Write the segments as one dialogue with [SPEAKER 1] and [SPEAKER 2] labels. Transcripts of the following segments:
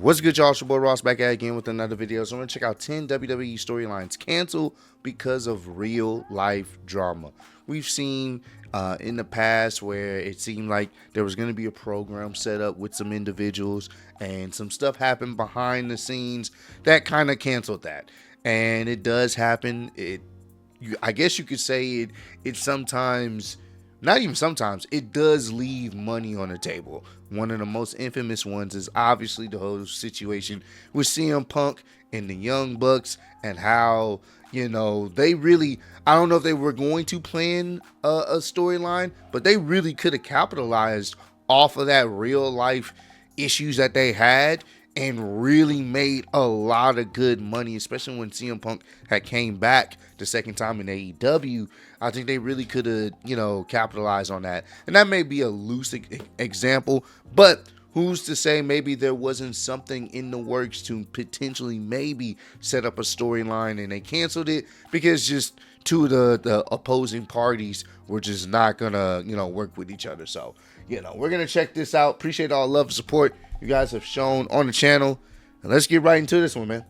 [SPEAKER 1] What's good, y'all? It's your boy Ross back at again with another video. So I'm going to check out 10 WWE storylines canceled because of real life drama. We've seen in the past where it seemed like there was going to be a program set up with some individuals and some stuff happened behind the scenes that kind of canceled that. And it does happen. I guess you could say it sometimes, not even sometimes, it does leave money on the table. One of the most infamous ones is obviously the whole situation with CM Punk and the Young Bucks and how, you know, they really, I don't know if they were going to plan a storyline, but they really could have capitalized off of that real life issues that they had and really made a lot of good money, especially when CM Punk had came back the second time in AEW. I think they really could have, you know, capitalized on that. And that may be a loose example, but who's to say maybe there wasn't something in the works to potentially maybe set up a storyline and they canceled it because just two of the opposing parties were just not gonna, you know, work with each other. So, you know, we're gonna check this out. Appreciate all the love and support you guys have shown on the channel. And let's get right into this one, man.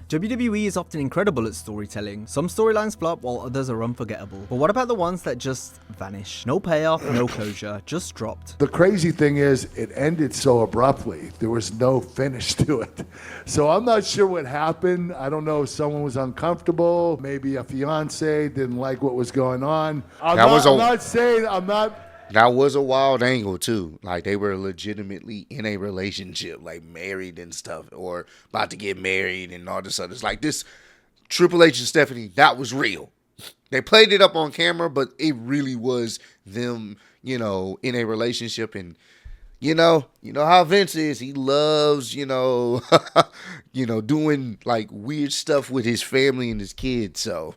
[SPEAKER 2] WWE is often incredible at storytelling. Some storylines flop while others are unforgettable. But what about the ones that just vanish? No payoff, no closure, just dropped.
[SPEAKER 3] The crazy thing is it ended so abruptly. There was no finish to it. So I'm not sure what happened. I don't know if someone was uncomfortable. Maybe a fiance didn't like what was going on. I'm not
[SPEAKER 1] That was a wild angle too. Like they were legitimately in a relationship, like married and stuff, or about to get married and all this other. It's like this Triple H and Stephanie, that was real. They played it up on camera, but it really was them, you know, in a relationship. And you know how Vince is. He loves, you know, doing like weird stuff with his family and his kids. So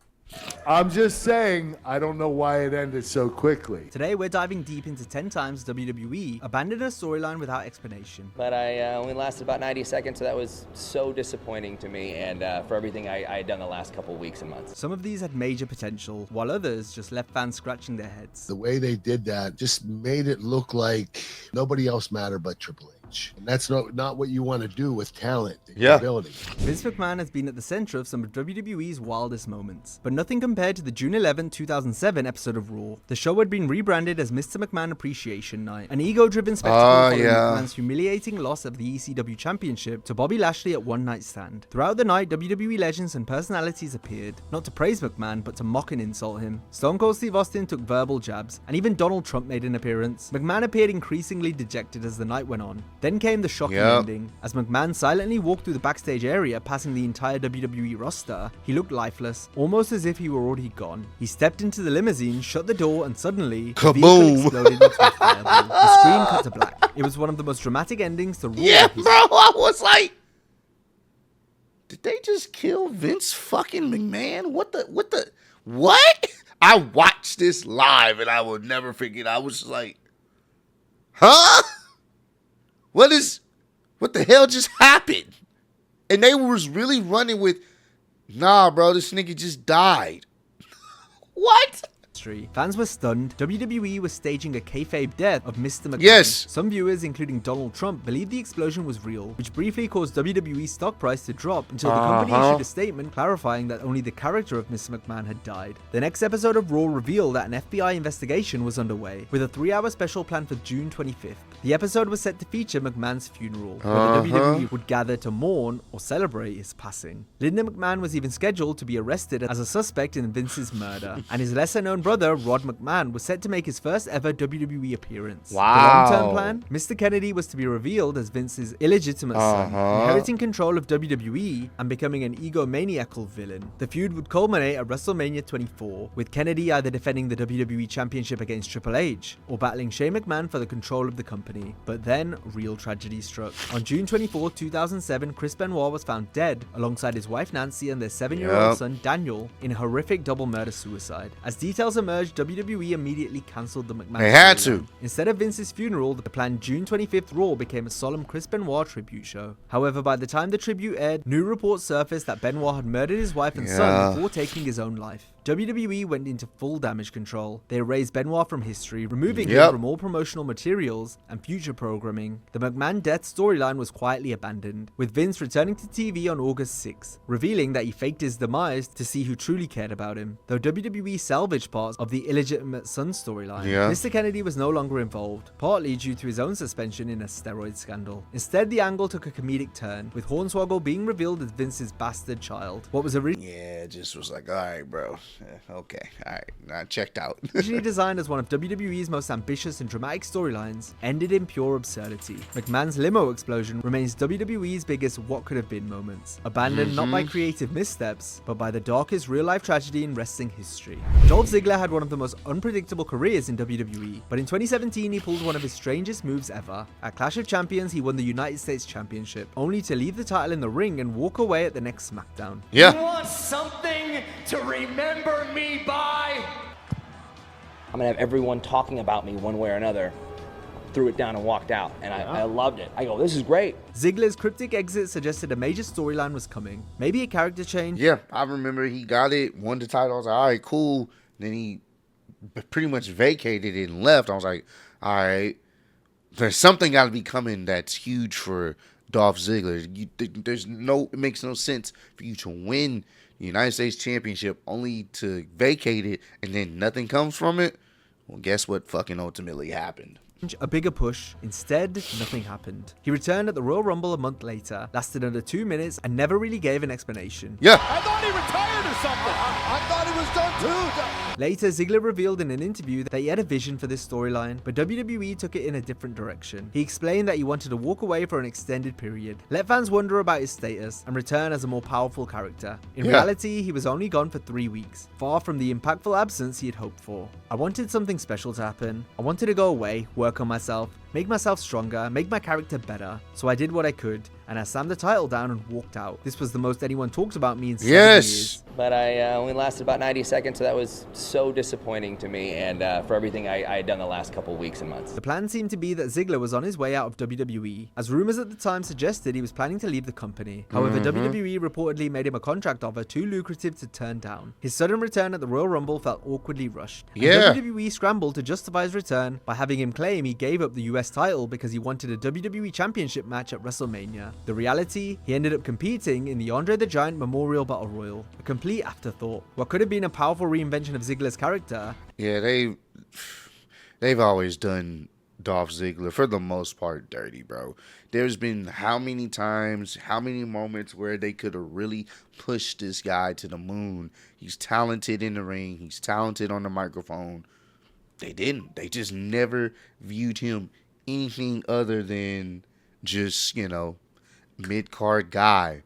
[SPEAKER 3] I'm just saying, I don't know why it ended so quickly.
[SPEAKER 2] Today, we're diving deep into 10 times WWE abandoned a storyline without explanation.
[SPEAKER 4] But I only lasted about 90 seconds, so that was so disappointing to me and for everything I had done the last couple of weeks and months.
[SPEAKER 2] Some of these had major potential, while others just left fans scratching their heads.
[SPEAKER 5] The way they did that just made it look like nobody else mattered but Triple H. And that's not what you want to do with talent and ability.
[SPEAKER 2] Vince McMahon has been at the center of some of WWE's wildest moments, but nothing compared to the June 11, 2007 episode of Raw. The show had been rebranded as Mr. McMahon Appreciation Night, an ego-driven spectacle following McMahon's humiliating loss of the ECW Championship to Bobby Lashley at One Night Stand. Throughout the night, WWE legends and personalities appeared, not to praise McMahon, but to mock and insult him. Stone Cold Steve Austin took verbal jabs, and even Donald Trump made an appearance. McMahon appeared increasingly dejected as the night went on. Then came the shocking ending. As McMahon silently walked through the backstage area, passing the entire WWE roster, he looked lifeless, almost as if he were already gone. He stepped into the limousine, shut the door, and suddenly, the vehicle exploded into a fireball. The screen cut to black. It was one of the most dramatic endings to Raw.
[SPEAKER 1] Yeah, bro, I was like, did they just kill Vince fucking McMahon? What? I watched this live and I will never forget. I was just like, huh? What the hell just happened? And they was really running with, nah, bro, this nigga just died. What?
[SPEAKER 2] Fans were stunned. WWE was staging a kayfabe death of Mr. McMahon.
[SPEAKER 1] Yes.
[SPEAKER 2] Some viewers, including Donald Trump, believed the explosion was real, which briefly caused WWE's stock price to drop until the company issued a statement clarifying that only the character of Mr. McMahon had died. The next episode of Raw revealed that an FBI investigation was underway, with a 3-hour special planned for June 25th. The episode was set to feature McMahon's funeral, where the WWE would gather to mourn or celebrate his passing. Linda McMahon was even scheduled to be arrested as a suspect in Vince's murder, and his lesser-known brother, Rod McMahon, was set to make his first ever WWE appearance.
[SPEAKER 1] Wow.
[SPEAKER 2] The long-term plan? Mr. Kennedy was to be revealed as Vince's illegitimate son, inheriting control of WWE and becoming an egomaniacal villain. The feud would culminate at WrestleMania 24, with Kennedy either defending the WWE Championship against Triple H, or battling Shane McMahon for the control of the company. But then, real tragedy struck. On June 24, 2007, Chris Benoit was found dead, alongside his wife Nancy and their 7-year-old son Daniel, in a horrific double murder-suicide. As details emerged, WWE immediately cancelled the McMahon.
[SPEAKER 1] They had to.
[SPEAKER 2] Instead of Vince's funeral, the planned June 25th Raw became a solemn Chris Benoit tribute show. However, by the time the tribute aired, new reports surfaced that Benoit had murdered his wife and son before taking his own life. WWE went into full damage control. They erased Benoit from history, removing him from all promotional materials and future programming. The McMahon death storyline was quietly abandoned, with Vince returning to TV on August 6th, revealing that he faked his demise to see who truly cared about him. Though WWE salvaged parts of the illegitimate son storyline, Mr. Kennedy was no longer involved, partly due to his own suspension in a steroid scandal. Instead, the angle took a comedic turn, with Hornswoggle being revealed as Vince's bastard child. What was originally
[SPEAKER 1] it just was like, all right, bro. Okay, all right, I checked out.
[SPEAKER 2] Originally designed as one of WWE's most ambitious and dramatic storylines, ended in pure absurdity. McMahon's limo explosion remains WWE's biggest what could have been moments, abandoned not by creative missteps, but by the darkest real-life tragedy in wrestling history. Dolph Ziggler had one of the most unpredictable careers in WWE, but in 2017 he pulled one of his strangest moves ever. At Clash of Champions, he won the United States Championship, only to leave the title in the ring and walk away at the next SmackDown.
[SPEAKER 6] You want something to remember me by?
[SPEAKER 4] I'm gonna have everyone talking about me one way or another. Threw it down and walked out, and I loved it. I go, this is great.
[SPEAKER 2] Ziggler's cryptic exit suggested a major storyline was coming. Maybe a character change.
[SPEAKER 1] Yeah, I remember he got it, won the title. I was like, all right, cool. Then he pretty much vacated it and left. I was like, all right, there's something got to be coming that's huge for Dolph Ziggler. It makes no sense for you to win the United States Championship only to vacate it and then nothing comes from it. Well, guess what fucking ultimately happened?
[SPEAKER 2] A bigger push. Instead, nothing happened. He returned at the Royal Rumble a month later, lasted under 2 minutes, and never really gave an explanation.
[SPEAKER 1] Yeah.
[SPEAKER 6] I thought he retired or something. I thought he was done too.
[SPEAKER 2] Later, Ziggler revealed in an interview that he had a vision for this storyline, but WWE took it in a different direction. He explained that he wanted to walk away for an extended period, let fans wonder about his status, and return as a more powerful character. In reality, he was only gone for 3 weeks, far from the impactful absence he had hoped for. I wanted something special to happen. I wanted to go away, work on myself, make myself stronger, make my character better. So I did what I could, and I slammed the title down and walked out. This was the most anyone talked about me in 7 years.
[SPEAKER 4] But I only lasted about 90 seconds, so that was so disappointing to me, and for everything I had done the last couple of weeks and months.
[SPEAKER 2] The plan seemed to be that Ziggler was on his way out of WWE, as rumors at the time suggested he was planning to leave the company. However, WWE reportedly made him a contract offer too lucrative to turn down. His sudden return at the Royal Rumble felt awkwardly rushed. And WWE scrambled to justify his return by having him claim he gave up the US title because he wanted a WWE Championship match at WrestleMania. The reality, he ended up competing in the Andre the Giant Memorial Battle Royal, a complete afterthought. What could have been a powerful reinvention of Ziggler's character.
[SPEAKER 1] Yeah, they've always done Dolph Ziggler, for the most part, dirty, bro. There's been how many times, how many moments where they could have really pushed this guy to the moon. He's talented in the ring. He's talented on the microphone. They didn't. They just never viewed him anything other than just, mid-card guy.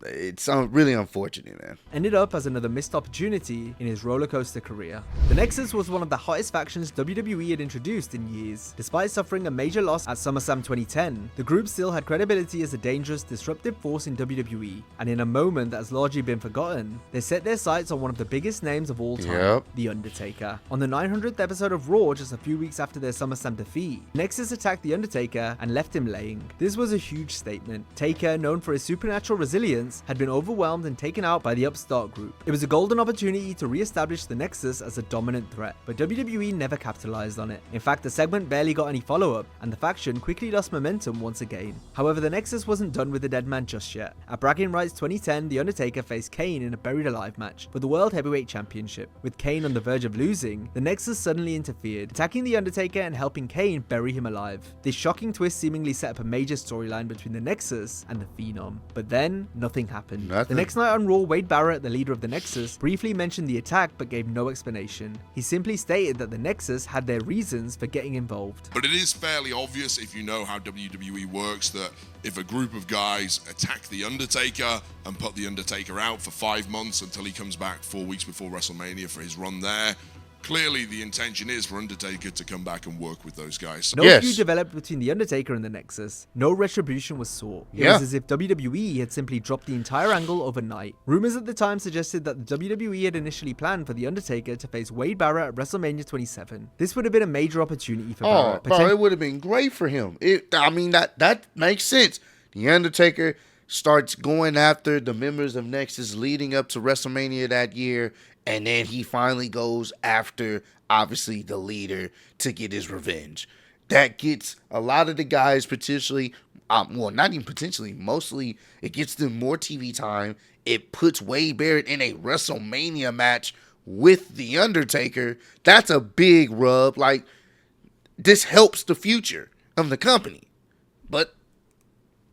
[SPEAKER 1] It's really unfortunate, man.
[SPEAKER 2] Ended up as another missed opportunity in his roller coaster career. The Nexus was one of the hottest factions WWE had introduced in years. Despite suffering a major loss at SummerSlam 2010, the group still had credibility as a dangerous, disruptive force in WWE. And in a moment that has largely been forgotten, they set their sights on one of the biggest names of all time, The Undertaker. On the 900th episode of Raw, just a few weeks after their SummerSlam defeat, Nexus attacked The Undertaker and left him laying. This was a huge statement. Taker, known for his supernatural resilience, had been overwhelmed and taken out by the upstart group. It was a golden opportunity to re-establish the Nexus as a dominant threat, but WWE never capitalized on it. In fact, the segment barely got any follow-up, and the faction quickly lost momentum once again. However, the Nexus wasn't done with the dead man just yet. At Bragging Rights 2010, The Undertaker faced Kane in a Buried Alive match for the World Heavyweight Championship. With Kane on the verge of losing, the Nexus suddenly interfered, attacking The Undertaker and helping Kane bury him alive. This shocking twist seemingly set up a major storyline between the Nexus and the Phenom. But then, nothing happened. The next night on Raw, Wade Barrett, the leader of the Nexus, briefly mentioned the attack but gave no explanation. He simply stated that the Nexus had their reasons for getting involved.
[SPEAKER 7] But it is fairly obvious, if you know how WWE works, that if a group of guys attack The Undertaker and put The Undertaker out for 5 months until he comes back 4 weeks before WrestleMania for his run there, clearly the intention is for Undertaker to come back and work with those guys.
[SPEAKER 2] No feud developed between The Undertaker and the Nexus. No retribution was sought. It was as if WWE had simply dropped the entire angle overnight. Rumors at the time suggested that the WWE had initially planned for The Undertaker to face Wade Barrett at WrestleMania 27. This would have been a major opportunity for Barrett.
[SPEAKER 1] Bro, it would have been great for him. That makes sense. The Undertaker starts going after the members of Nexus leading up to WrestleMania that year, And then he finally goes after, obviously, the leader to get his revenge. That gets a lot of the guys potentially, well, not even potentially, mostly it gets them more TV time. It puts Wade Barrett in a WrestleMania match with The Undertaker. That's a big rub. Like, this helps the future of the company. But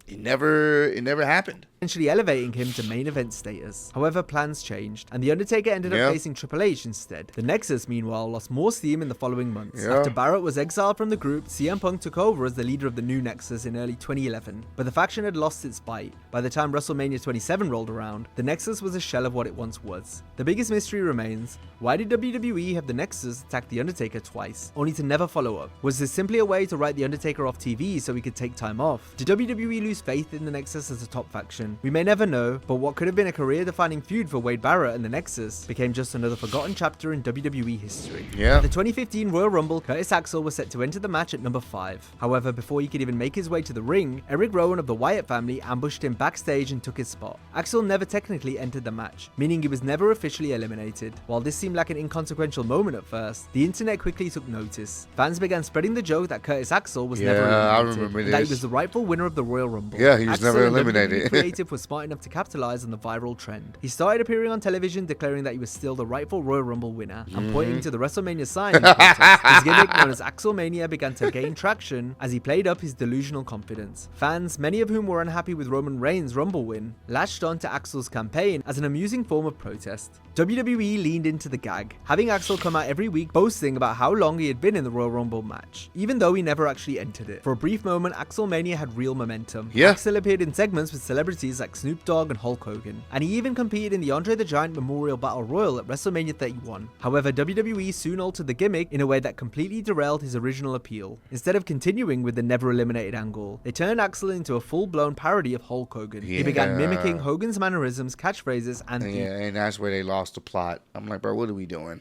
[SPEAKER 1] it never happened.
[SPEAKER 2] Eventually elevating him to main event status. However, plans changed, and The Undertaker ended up facing Triple H instead. The Nexus, meanwhile, lost more steam in the following months. After Barrett was exiled from the group, CM Punk took over as the leader of the new Nexus in early 2011, but the faction had lost its bite. By the time WrestleMania 27 rolled around, the Nexus was a shell of what it once was. The biggest mystery remains, why did WWE have the Nexus attack The Undertaker twice, only to never follow up? Was this simply a way to write The Undertaker off TV so he could take time off? Did WWE lose faith in the Nexus as a top faction? We may never know, but what could have been a career-defining feud for Wade Barrett and the Nexus became just another forgotten chapter in WWE history. At the 2015 Royal Rumble, Curtis Axel was set to enter the match at number 5. However, before he could even make his way to the ring, Eric Rowan of the Wyatt family ambushed him backstage and took his spot. Axel never technically entered the match, meaning he was never officially eliminated. While this seemed like an inconsequential moment at first, the internet quickly took notice. Fans began spreading the joke that Curtis Axel was never eliminated,
[SPEAKER 1] I remember this.
[SPEAKER 2] and that he was the rightful winner of the Royal Rumble.
[SPEAKER 1] Yeah, he was
[SPEAKER 2] Axel
[SPEAKER 1] never
[SPEAKER 2] and
[SPEAKER 1] eliminated.
[SPEAKER 2] WWE Creative was smart enough to capitalize on the viral trend. He started appearing on television declaring that he was still the rightful Royal Rumble winner, and pointing to the WrestleMania sign in protest. His gimmick, known as Axel Mania, began to gain traction as he played up his delusional confidence. Fans, many of whom were unhappy with Roman Reigns' Rumble win, latched on to Axel's campaign as an amusing form of protest. WWE leaned into the gag, having Axel come out every week boasting about how long he had been in the Royal Rumble match, even though he never actually entered it. For a brief moment, Axel Mania had real momentum. Axel appeared in segments with celebrities like Snoop Dogg and Hulk Hogan, and he even competed in the Andre the Giant Memorial Battle Royal at WrestleMania 31. However, WWE soon altered the gimmick in a way that completely derailed his original appeal. Instead of continuing with the never eliminated angle, they turned Axel into a full-blown parody of Hulk Hogan. He began mimicking Hogan's mannerisms, catchphrases, and
[SPEAKER 1] and that's where they lost the plot. I'm like, bro, what are we doing?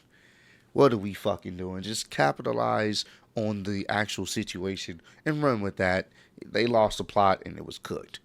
[SPEAKER 1] What are we fucking doing? Just capitalize on the actual situation and run with that. They lost the plot and it was cooked.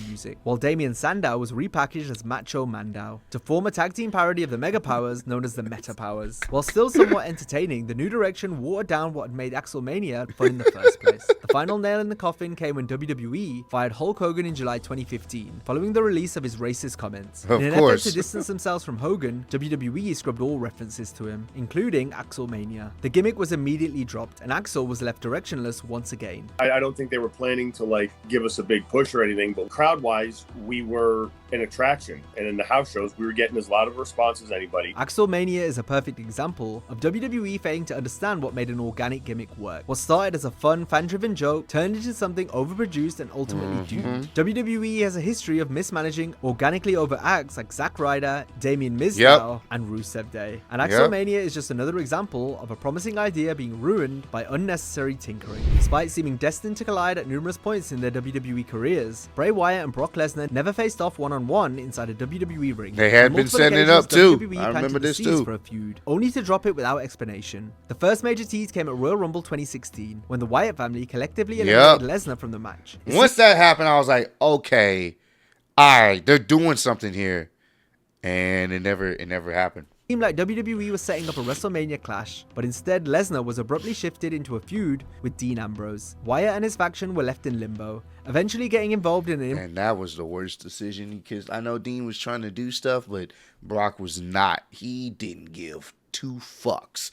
[SPEAKER 2] Music, while Damien Sandow was repackaged as Macho Mandow to form a tag team parody of the Mega Powers known as the Meta Powers. While still somewhat entertaining, the new direction watered down what had made Axel Mania fun in the first place. The final nail in the coffin came when WWE fired Hulk Hogan in July 2015, following the release of his racist comments. In an effort to distance themselves from Hogan, WWE scrubbed all references to him, including Axel Mania. The gimmick was immediately dropped, and Axel was left directionless once again.
[SPEAKER 8] I don't think they were planning to like give us a big push or anything, but crowd-wise, we were an attraction, and in the house shows, we were getting as loud of a response as anybody.
[SPEAKER 2] Axel Mania is a perfect example of WWE failing to understand what made an organic gimmick work. What started as a fun, fan-driven joke turned into something overproduced and ultimately doomed. WWE has a history of mismanaging organically over acts like Zack Ryder, Damien Mizdow, and Rusev Day. And Axel Mania is just another example of a promising idea being ruined by unnecessary tinkering. Despite seeming destined to collide at numerous points in their WWE careers, Bray Wyatt and Brock Lesnar never faced off one-on-one inside a WWE ring.
[SPEAKER 1] They had been setting it up too. I remember this too.
[SPEAKER 2] For a feud, only to drop it without explanation. The first major tease came at Royal Rumble 2016, when the Wyatt family collectively eliminated Lesnar from the match.
[SPEAKER 1] Once that happened, I was like, okay, all right, they're doing something here, and it never happened.
[SPEAKER 2] It seemed like WWE was setting up a WrestleMania clash, but instead Lesnar was abruptly shifted into a feud with Dean Ambrose. Wyatt and his faction were left in limbo, eventually getting involved in an...
[SPEAKER 1] And that was the worst decision, because I know Dean was trying to do stuff, but Brock was not. He didn't give two fucks.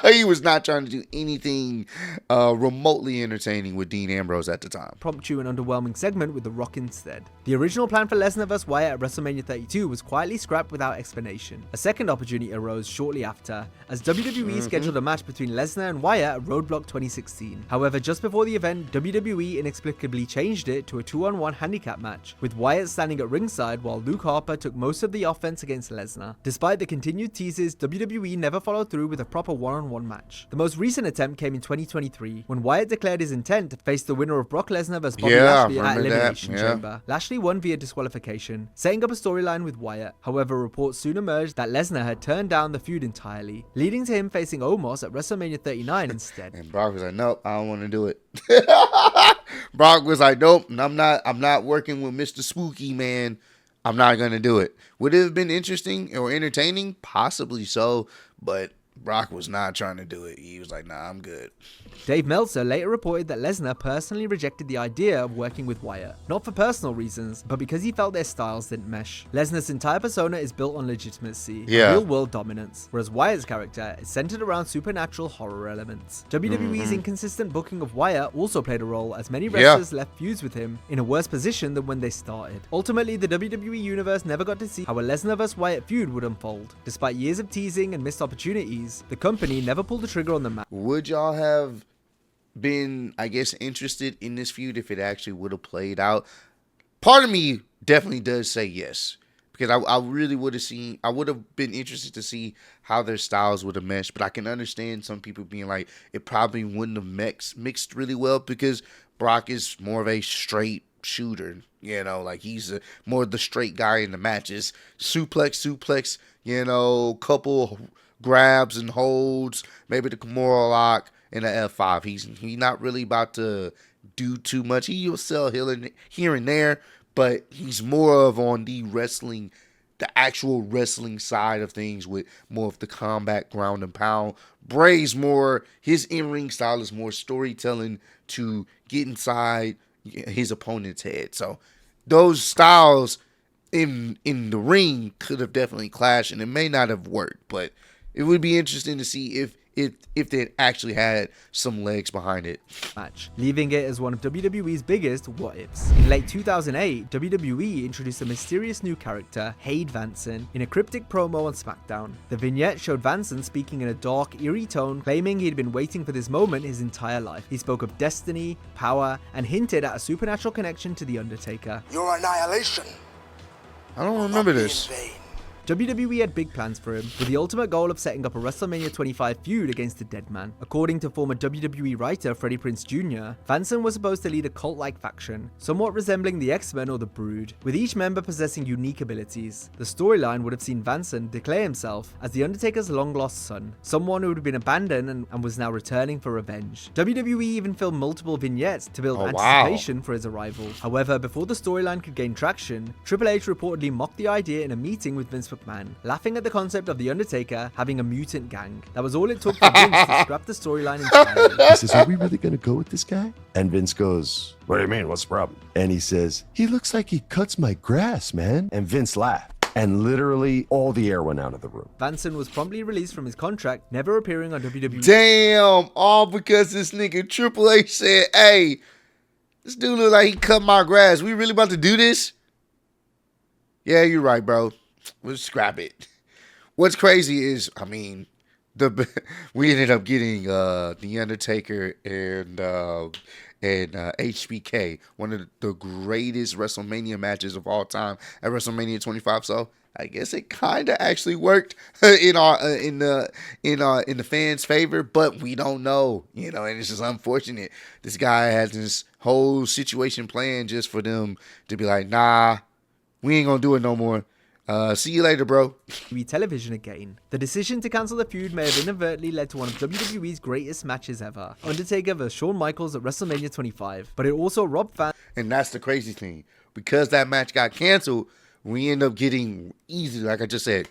[SPEAKER 1] He was not trying to do anything remotely entertaining with Dean Ambrose at the time.
[SPEAKER 2] Prompt you an underwhelming segment with The Rock instead. The original plan for Lesnar vs. Wyatt at WrestleMania 32 was quietly scrapped without explanation. A second opportunity arose shortly after, as WWE scheduled a match between Lesnar and Wyatt at Roadblock 2016. However, just before the event, WWE inexplicably changed it to a 2-on-1 handicap match, with Wyatt standing at ringside while Luke Harper took most of the offense against Lesnar. Despite the continued teases, WWE never followed through with a proper one-on-one match. The most recent attempt came in 2023, when Wyatt declared his intent to face the winner of Brock Lesnar vs. Bobby Lashley at Elimination Chamber. Lashley won via disqualification, setting up a storyline with Wyatt. However, reports soon emerged that Lesnar had turned down the feud entirely, leading to him facing Omos at WrestleMania 39 instead.
[SPEAKER 1] And Brock was like, nope, I don't want to do it. Brock was like, nope, I'm not working with Mr. Spooky, man. I'm not going to do it. Would it have been interesting or entertaining? Possibly so, but Brock was not trying to do it. He was like, nah, I'm good.
[SPEAKER 2] Dave Meltzer later reported that Lesnar personally rejected the idea of working with Wyatt, not for personal reasons, but because he felt their styles didn't mesh. Lesnar's entire persona is built on legitimacy, real-world dominance, whereas Wyatt's character is centered around supernatural horror elements. WWE's inconsistent booking of Wyatt also played a role, as many wrestlers left feuds with him in a worse position than when they started. Ultimately, the WWE Universe never got to see how a Lesnar vs. Wyatt feud would unfold. Despite years of teasing and missed opportunities, the company never pulled the trigger on the match.
[SPEAKER 1] Would y'all have been, I guess, interested in this feud if it actually would have played out? Part of me definitely does say yes, because I really would have seen, I would have been interested to see how their styles would have meshed, but I can understand some people being like, it probably wouldn't have mixed really well, because Brock is more of a straight shooter, you know, like he's more the straight guy in the matches. Suplex, you know, couple grabs and holds, maybe the Kimura lock and the F5. He's not really about to do too much. He'll sell here and there, but he's more of on the wrestling, the actual wrestling side of things, with more of the combat ground and pound. Bray's more, his in-ring style is more storytelling to get inside his opponent's head. So those styles in the ring could have definitely clashed, and it may not have worked, but it would be interesting to see if they actually had some legs behind it.
[SPEAKER 2] Match, leaving it as one of WWE's biggest what-ifs. In late 2008, WWE introduced a mysterious new character, Vanson, in a cryptic promo on SmackDown. The vignette showed Vanson speaking in a dark, eerie tone, claiming he'd been waiting for this moment his entire life. He spoke of destiny, power, and hinted at a supernatural connection to The Undertaker.
[SPEAKER 9] Your annihilation.
[SPEAKER 1] I don't remember this.
[SPEAKER 2] WWE had big plans for him, with the ultimate goal of setting up a WrestleMania 25 feud against the Dead Man. According to former WWE writer Freddie Prinze Jr., Vanson was supposed to lead a cult-like faction, somewhat resembling the X-Men or the Brood, with each member possessing unique abilities. The storyline would have seen Vanson declare himself as The Undertaker's long-lost son, someone who had been abandoned and was now returning for revenge. WWE even filmed multiple vignettes to build anticipation for his arrival. However, before the storyline could gain traction, Triple H reportedly mocked the idea in a meeting with Vince McMahon, laughing at the concept of The Undertaker having a mutant gang. That was all it took for Vince to scrap the storyline entirely.
[SPEAKER 10] He says, are we really going to go with this guy? And Vince goes, what do you mean? What's the problem? And he says, he looks like he cuts my grass, man. And Vince laughed. And literally all the air went out of the room.
[SPEAKER 2] Vanson was promptly released from his contract, never appearing on WWE.
[SPEAKER 1] Damn, all because this nigga Triple H said, hey, this dude look like he cut my grass. We really about to do this? Yeah, you're right, bro. We'll scrap it. What's crazy is, I mean, we ended up getting The Undertaker and HBK, one of the greatest WrestleMania matches of all time at WrestleMania 25. So I guess it kind of actually worked in the fans' favor, but we don't know, you know, and it's just unfortunate. This guy has this whole situation planned just for them to be like, nah, we ain't gonna do it no more. See you later, bro.
[SPEAKER 2] Television again. The decision to cancel the feud may have inadvertently led to one of WWE's greatest matches ever, Undertaker vs. Shawn Michaels at WrestleMania 25, but it also robbed fans. And
[SPEAKER 1] that's the crazy thing. Because that match got canceled, we end up getting easily, like I just said,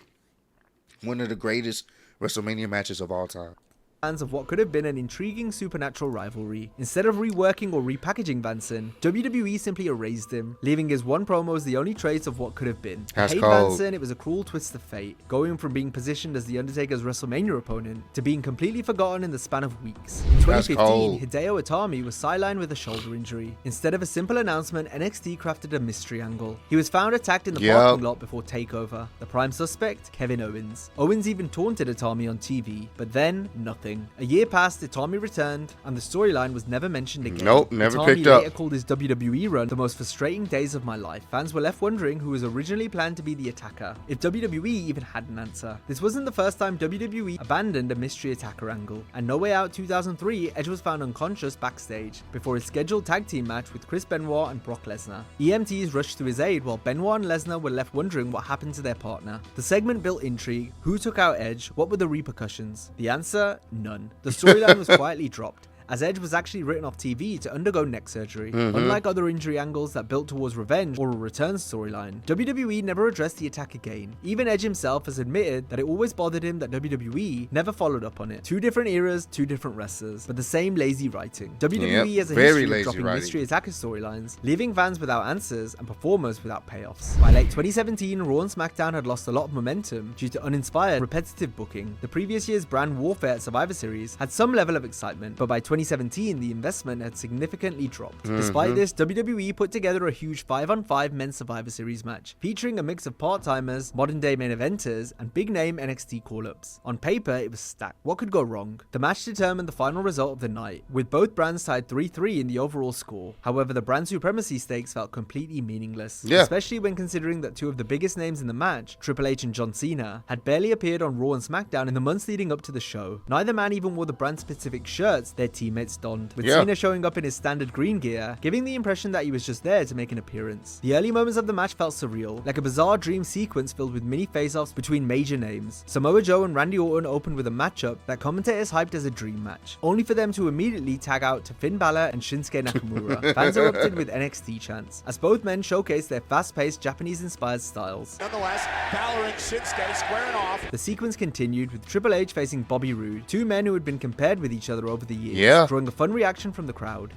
[SPEAKER 1] one of the greatest WrestleMania matches of all time.
[SPEAKER 2] Of what could have been an intriguing supernatural rivalry. Instead of reworking or repackaging Vanson, WWE simply erased him, leaving his one promo as the only trace of what could have been.
[SPEAKER 1] That's
[SPEAKER 2] Hey
[SPEAKER 1] cold.
[SPEAKER 2] Vanson, it was a cruel twist of fate, going from being positioned as The Undertaker's WrestleMania opponent to being completely forgotten in the span of weeks. In 2015, Hideo Itami was sidelined with a shoulder injury. Instead of a simple announcement, NXT crafted a mystery angle. He was found attacked in the parking lot before TakeOver. The prime suspect, Kevin Owens. Owens even taunted Itami on TV, but then nothing. A year passed, Itami returned, and the storyline was never mentioned again.
[SPEAKER 1] Nope, never
[SPEAKER 2] Itami
[SPEAKER 1] picked up.
[SPEAKER 2] later called his WWE run the most frustrating days of my life. Fans were left wondering who was originally planned to be the attacker, if WWE even had an answer. This wasn't the first time WWE abandoned a mystery attacker angle, and No Way Out 2003, Edge was found unconscious backstage before his scheduled tag team match with Chris Benoit and Brock Lesnar. EMTs rushed to his aid while Benoit and Lesnar were left wondering what happened to their partner. The segment built intrigue. Who took out Edge? What were the repercussions? The answer? None. The storyline was quietly dropped, as Edge was actually written off TV to undergo neck surgery. Unlike other injury angles that built towards revenge or a return storyline, WWE never addressed the attack again. Even Edge himself has admitted that it always bothered him that WWE never followed up on it. Two different eras, two different wrestlers, but the same lazy writing. WWE has a history of dropping mystery attacker storylines, leaving fans without answers and performers without payoffs. By late 2017, Raw and SmackDown had lost a lot of momentum due to uninspired, repetitive booking. The previous year's brand warfare at Survivor Series had some level of excitement, but by 2017, the investment had significantly dropped. Despite this, WWE put together a huge 5-on-5 men's Survivor Series match, featuring a mix of part-timers, modern-day main eventers, and big-name NXT call-ups. On paper, it was stacked. What could go wrong? The match determined the final result of the night, with both brands tied 3-3 in the overall score. However, the brand supremacy stakes felt completely meaningless, especially when considering that two of the biggest names in the match, Triple H and John Cena, had barely appeared on Raw and SmackDown in the months leading up to the show. Neither man even wore the brand-specific shirts their teammates donned, with Cena showing up in his standard green gear, giving the impression that he was just there to make an appearance. The early moments of the match felt surreal, like a bizarre dream sequence filled with mini face-offs between major names. Samoa Joe and Randy Orton opened with a matchup that commentators hyped as a dream match, only for them to immediately tag out to Finn Balor and Shinsuke Nakamura. Fans erupted with NXT chants, as both men showcased their fast-paced, Japanese-inspired styles.
[SPEAKER 6] Nonetheless, Balor and Shinsuke squaring off.
[SPEAKER 2] The sequence continued with Triple H facing Bobby Roode, two men who had been compared with each other over the years, drawing a fun reaction from the crowd.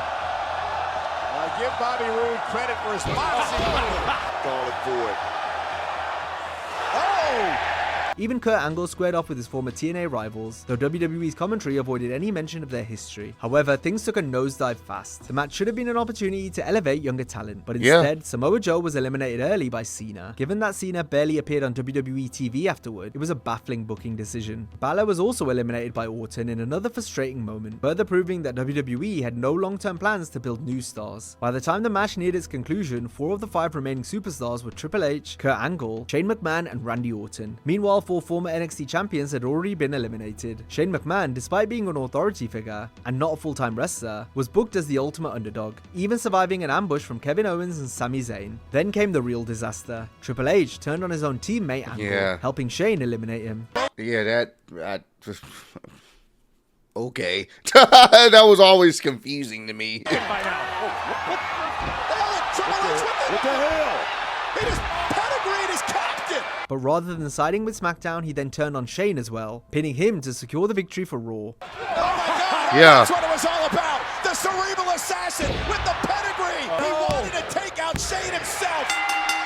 [SPEAKER 6] Give Bobby Roode credit for his boxing. Calling for it. Oh!
[SPEAKER 2] Even Kurt Angle squared off with his former TNA rivals, though WWE's commentary avoided any mention of their history. However, things took a nosedive fast. The match should have been an opportunity to elevate younger talent, but instead, Samoa Joe was eliminated early by Cena. Given that Cena barely appeared on WWE TV afterward, it was a baffling booking decision. Balor was also eliminated by Orton in another frustrating moment, further proving that WWE had no long-term plans to build new stars. By the time the match neared its conclusion, 4 of the 5 remaining superstars were Triple H, Kurt Angle, Shane McMahon, and Randy Orton. Meanwhile, 4 former NXT champions had already been eliminated. Shane McMahon, despite being an authority figure and not a full-time wrestler, was booked as the ultimate underdog, even surviving an ambush from Kevin Owens and Sami Zayn. Then came the real disaster. Triple H turned on his own teammate Angle, helping Shane eliminate him.
[SPEAKER 1] Okay. That was always confusing to me.
[SPEAKER 6] What the hell? He just pedigreed his captain!
[SPEAKER 2] But rather than siding with SmackDown, he then turned on Shane as well, pinning him to secure the victory for Raw.
[SPEAKER 6] Oh my God! That's what it was all about! The cerebral assassin with the pedigree! He wanted to take out Shane himself!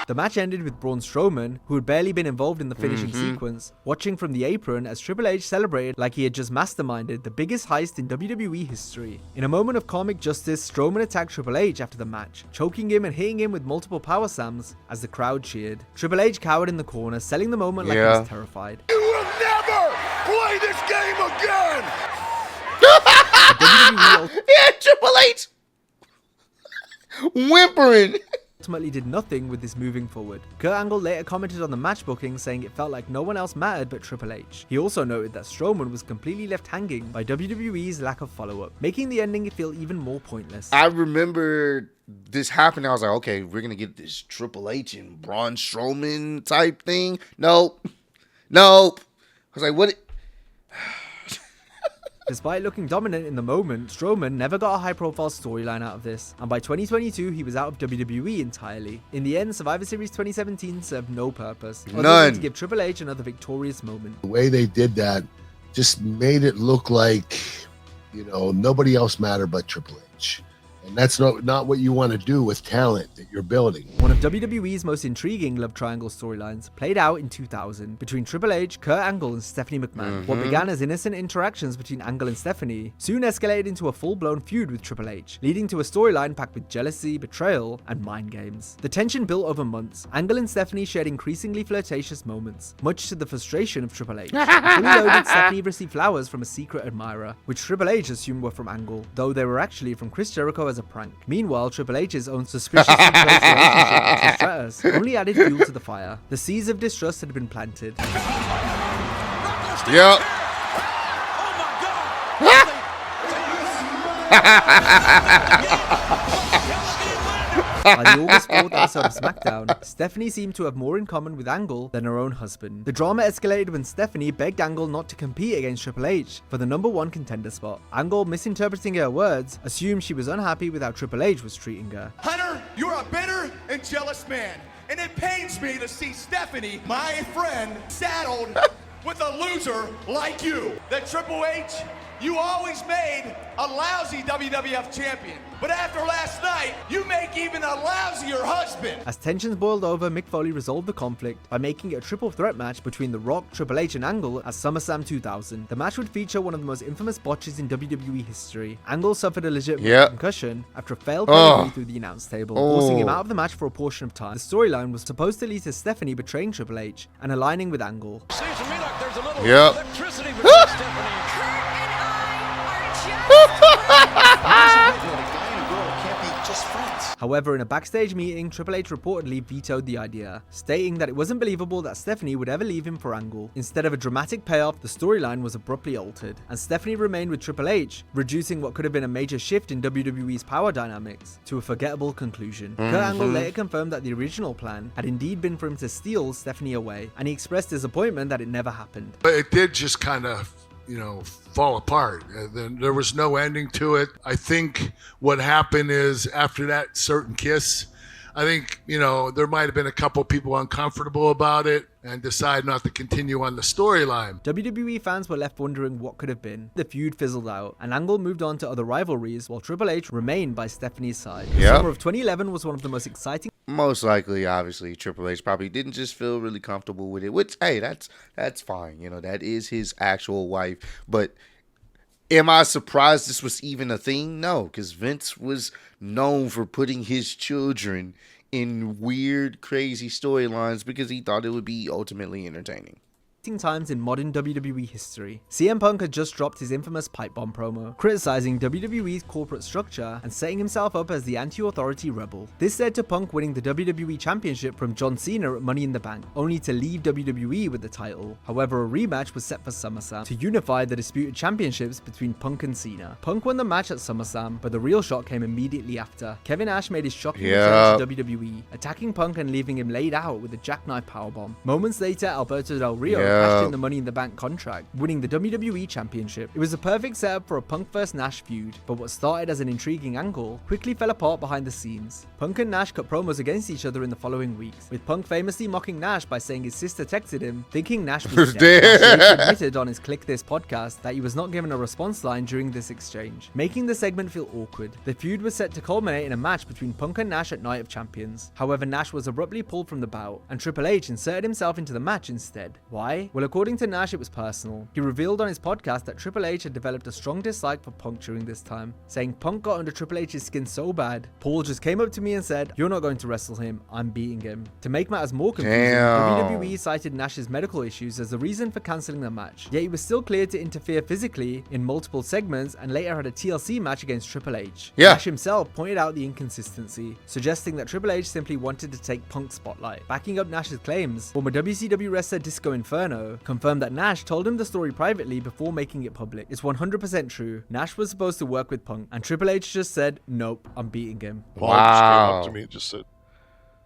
[SPEAKER 2] The match ended with Braun Strowman, who had barely been involved in the finishing sequence, watching from the apron as Triple H celebrated like he had just masterminded the biggest heist in WWE history. In a moment of comic justice, Strowman attacked Triple H after the match, choking him and hitting him with multiple power slams as the crowd cheered. Triple H cowered in the corner, selling the moment like he was terrified.
[SPEAKER 6] You will never play this game again!
[SPEAKER 1] Triple H whimpering.
[SPEAKER 2] Ultimately did nothing with this moving forward. Kurt Angle later commented on the match booking, saying it felt like no one else mattered but Triple H. He also noted that Strowman was completely left hanging by WWE's lack of follow-up, making the ending feel even more pointless.
[SPEAKER 1] I remember this happened. I was like, okay, we're gonna get this Triple H and Braun Strowman type thing. Nope. I was like, what?
[SPEAKER 2] Despite looking dominant in the moment, Strowman never got a high-profile storyline out of this, and by 2022 he was out of WWE entirely. In the end, Survivor Series 2017 served no purpose, other than to give Triple H another victorious moment.
[SPEAKER 5] The way they did that just made it look like, you know, nobody else mattered but Triple H. And that's not what you want to do with talent that you're building.
[SPEAKER 2] One of WWE's most intriguing love triangle storylines played out in 2000 between Triple H, Kurt Angle, and Stephanie McMahon. What began as innocent interactions between Angle and Stephanie soon escalated into a full-blown feud with Triple H, leading to a storyline packed with jealousy, betrayal, and mind games. The tension built over months. Angle and Stephanie shared increasingly flirtatious moments, much to the frustration of Triple H. Fully loaded, Stephanie received flowers from a secret admirer, which Triple H assumed were from Angle, though they were actually from Chris Jericho as a prank. Meanwhile, Triple H's own suspiciously close relationship with Stratus only added fuel to the fire. The seeds of distrust had been planted.
[SPEAKER 1] Yep.
[SPEAKER 2] By the August 4th episode of SmackDown, Stephanie seemed to have more in common with Angle than her own husband. The drama escalated when Stephanie begged Angle not to compete against Triple H for the #1 contender spot. Angle, misinterpreting her words, assumed she was unhappy with how Triple H was treating her.
[SPEAKER 6] Hunter, you're a bitter and jealous man, and it pains me to see Stephanie, my friend, saddled with a loser like you. That Triple H, you always made a lousy WWF champion. But after last night, you make even a lousier husband.
[SPEAKER 2] As tensions boiled over, Mick Foley resolved the conflict by making it a triple threat match between The Rock, Triple H, and Angle at SummerSlam 2000. The match would feature one of the most infamous botches in WWE history. Angle suffered a legitimate concussion after a failed pedigree through the announce table, forcing him out of the match for a portion of time. The storyline was supposed to lead to Stephanie betraying Triple H and aligning with Angle.
[SPEAKER 6] Seems to me like there's a little electricity between Stephanie and
[SPEAKER 2] However, in a backstage meeting, Triple H reportedly vetoed the idea, stating that it wasn't believable that Stephanie would ever leave him for Angle. Instead of a dramatic payoff, the storyline was abruptly altered, and Stephanie remained with Triple H, reducing what could have been a major shift in WWE's power dynamics to a forgettable conclusion. Kurt Angle later confirmed that the original plan had indeed been for him to steal Stephanie away, and he expressed disappointment that it never happened.
[SPEAKER 3] But it did just kind of, fall apart. Then there was no ending to it. I think what happened is after that certain kiss, I think, there might have been a couple people uncomfortable about it and decide not to continue on the storyline.
[SPEAKER 2] WWE fans were left wondering what could have been. The feud fizzled out, and Angle moved on to other rivalries while Triple H remained by Stephanie's side. The summer of 2011 was one of the most exciting.
[SPEAKER 1] Most likely, obviously, Triple H probably didn't just feel really comfortable with it, which, hey, that's fine. That is his actual wife. But am I surprised this was even a thing? No, because Vince was known for putting his children in weird, crazy storylines because he thought it would be ultimately entertaining.
[SPEAKER 2] Times in modern WWE history. CM Punk had just dropped his infamous pipe bomb promo, criticizing WWE's corporate structure and setting himself up as the anti-authority rebel. This led to Punk winning the WWE Championship from John Cena at Money in the Bank, only to leave WWE with the title. However, a rematch was set for SummerSlam to unify the disputed championships between Punk and Cena. Punk won the match at SummerSlam, but the real shock came immediately after. Kevin Nash made his shocking return to WWE, attacking Punk and leaving him laid out with a jackknife powerbomb. Moments later, Alberto Del Rio cashed in the Money in the Bank contract, winning the WWE Championship. It was a perfect setup for a Punk vs Nash feud, but what started as an intriguing angle quickly fell apart behind the scenes. Punk and Nash cut promos against each other in the following weeks, with Punk famously mocking Nash by saying his sister texted him, thinking Nash was dead. Nash later admitted on his Click This podcast that he was not given a response line during this exchange, making the segment feel awkward. The feud was set to culminate in a match between Punk and Nash at Night of Champions. However, Nash was abruptly pulled from the bout, and Triple H inserted himself into the match instead. Why? Well, according to Nash, it was personal. He revealed on his podcast that Triple H had developed a strong dislike for Punk during this time, saying Punk got under Triple H's skin so bad, Paul just came up to me and said, "You're not going to wrestle him, I'm beating him." To make matters more confusing, WWE cited Nash's medical issues as the reason for cancelling the match, yet he was still cleared to interfere physically in multiple segments and later had a TLC match against Triple H. Nash himself pointed out the inconsistency, suggesting that Triple H simply wanted to take Punk's spotlight. Backing up Nash's claims, former WCW wrestler Disco Inferno confirmed that Nash told him the story privately before making it public. It's 100% true. Nash was supposed to work with Punk, and Triple H just said, "Nope, I'm beating him."
[SPEAKER 9] Paul just came up to me and just said,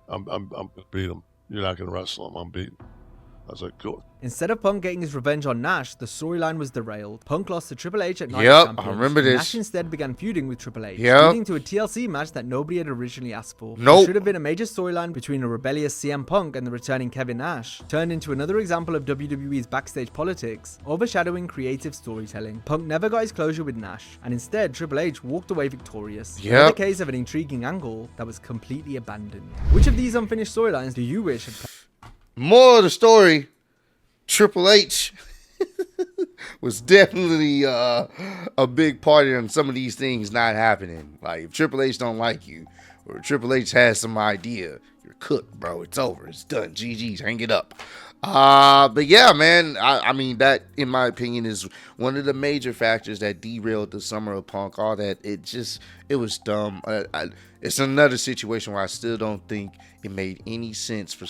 [SPEAKER 9] I'm gonna beat him. You're not gonna wrestle him. I'm beating. I was like, cool.
[SPEAKER 2] Instead of Punk getting his revenge on Nash, the storyline was derailed. Punk lost to Triple H at Night of Champions.
[SPEAKER 1] I remember this.
[SPEAKER 2] Nash instead began feuding with Triple H, leading to a TLC match that nobody had originally asked for. It should have been a major storyline between a rebellious CM Punk and the returning Kevin Nash, turned into another example of WWE's backstage politics, overshadowing creative storytelling. Punk never got his closure with Nash, and instead Triple H walked away victorious. Another case of an intriguing angle that was completely abandoned. Which of these unfinished storylines do you wish had...
[SPEAKER 1] More of the story, Triple H was definitely a big part in some of these things not happening. Like, if Triple H don't like you, or Triple H has some idea, you're cooked, bro. It's over. It's done. GG's. Hang it up. But yeah, man, I mean, that, in my opinion, is one of the major factors that derailed the summer of Punk. All that, it was dumb. It's another situation where I still don't think it made any sense for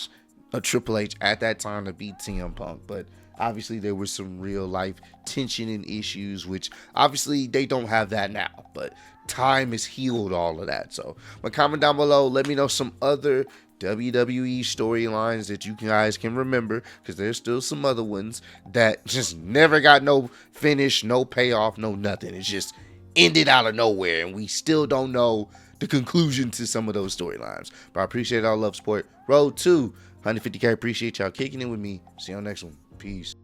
[SPEAKER 1] a Triple H at that time to beat CM Punk, but obviously there was some real life tension and issues, which obviously they don't have that now, but time has healed all of that. So, but comment down below. Let me know some other WWE storylines that you guys can remember, because there's still some other ones that just never got no finish, no payoff, no nothing. It's just ended out of nowhere, and we still don't know the conclusion to some of those storylines. But I appreciate all love, support. Road to 150K. Appreciate y'all kicking in with me. See you on the next one. Peace.